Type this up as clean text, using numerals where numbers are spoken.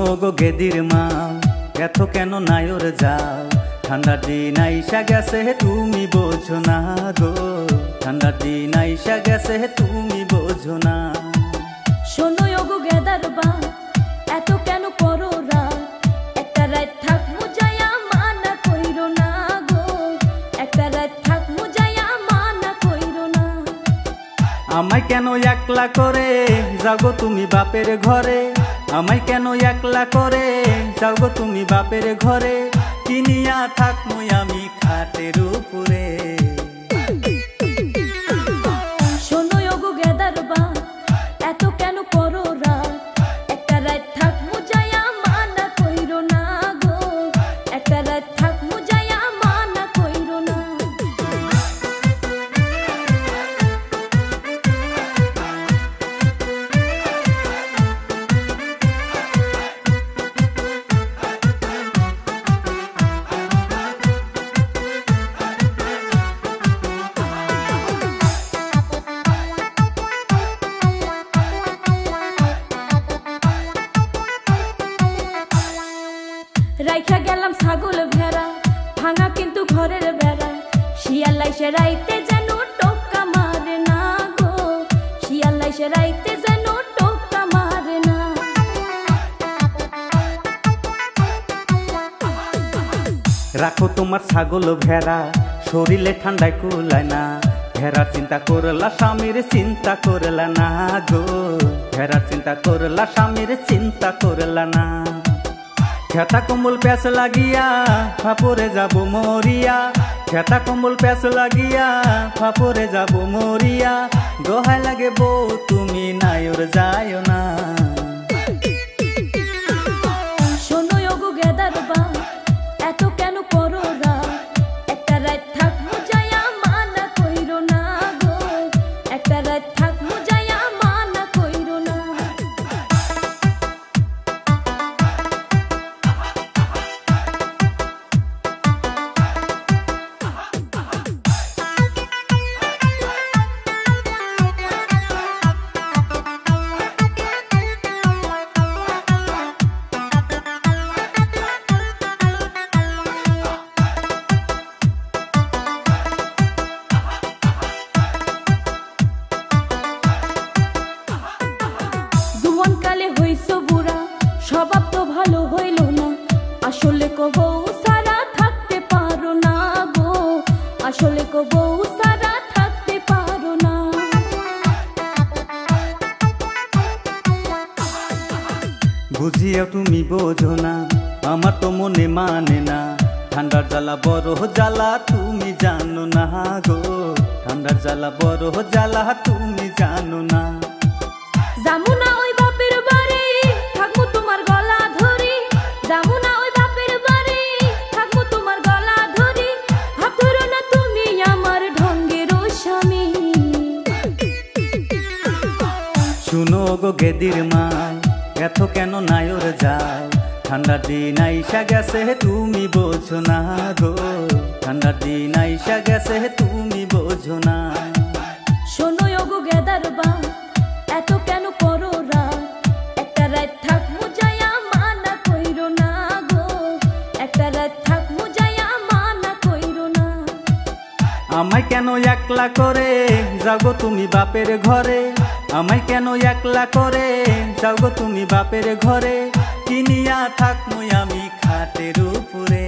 শুনো গো গেদির মা, এত কেন নায়র যাও? ঠান্ডার দিন আইসা গেছে তুমি বোঝো না গো, ঠান্ডার দিন আইসা গেছে তুমি বোঝো না। শোনো গো গেদার বা, এত কেন করো রাত? একটা রাত থাক মুজায়া মানা কইরো না গো, একটা রাত থাক মুজায়া মানা কইরো না। আমায় কেন একলা করে যাগো তুমি বাপের ঘরে? আমায় কেন একলা করে যাগো তুমি বাপের ঘরে? কিনিয়া থাকমু আমি খাটের উপরে। শোনো গো গেদার বা, এত কেন করো রাত? একটা রাত থাক মুজায়া মানা কইরো না গো, একটা রাত থাক মুজায়া মানা কইরো না। রাইখা গেলাম ছাগল ভেড়া, ভাঙা কিন্তু ঘরের বেড়া। শিয়াল আইসে রাইতে যেন টোকা মারে না গো, শিয়াল আইসে রাইতে যেন টোকা মারে না। রাখো তোমার ছাগল ভেড়া, শরীরে ঠান্ডায় কুলায় না। ভেড়ার চিন্তা করলা স্বামীর চিন্তা করলা না গো, ভেড়ার চিন্তা করলা স্বামীর চিন্তা করলা না। খেতা কম্বল প্যাস লাগিয়া ফাপরে যাব মরিয়া, খেতা কম্বল প্যাস লাগিয়া ফাপরে যাব মরিয়া। দোহাই লাগে বউ তুমি নায়র যায় না। শোনো গো গেদার বা, এত কেন করো রাত? একটা রাত থাক মুজায়া মানা কইরো না গো, একটা রাত থাক মুজায়া মানা কইরো না। জুয়ানকালে হইছো বুড়া, স্বভাব তো ভালো হইল না। আসলে কো বউ সারা থাকতে পারো না গো, আসলে কো বউ সারা থাকতে পারো না। বুঝিও তুমি বোঝো না, আমার তো মনে মানে না। ঠান্ডার জ্বালা বড় জ্বালা তুমি জানো না গো, ঠান্ডার জ্বালা বড় জ্বালা তুমি জানো না। যামু না ওই বাপের বাড়ি, থাকবো তোমার গলা ধরি। যামু না ওই বাপের বাড়ি, থাকবো তোমার গলা ধরি। ভাব ধরো না তুমি আমার ঢঙ্গের স্বামী। শুনো গো গেদির মা, এত কেন নায়র যাও? ঠান্ডার দিন আইসা গেছে তুমি বোঝো না গো, ঠান্ডার দিন আইসা গেছে তুমি বোঝো না। শোনো গো গেদার বা, এত কেন করো রাত? একটা রাত থাক মুজায়া মানা কইরো না গো, একটা রাত থাক মুজায়া মানা কইরো না। আমায় কেন একলা করে যাগো তুমি বাপের ঘরে? আমায় কেন একলা করে যাগো তুমি বাপের ঘরে? কিনিয়া থাকমু আমি খাটের উপরে।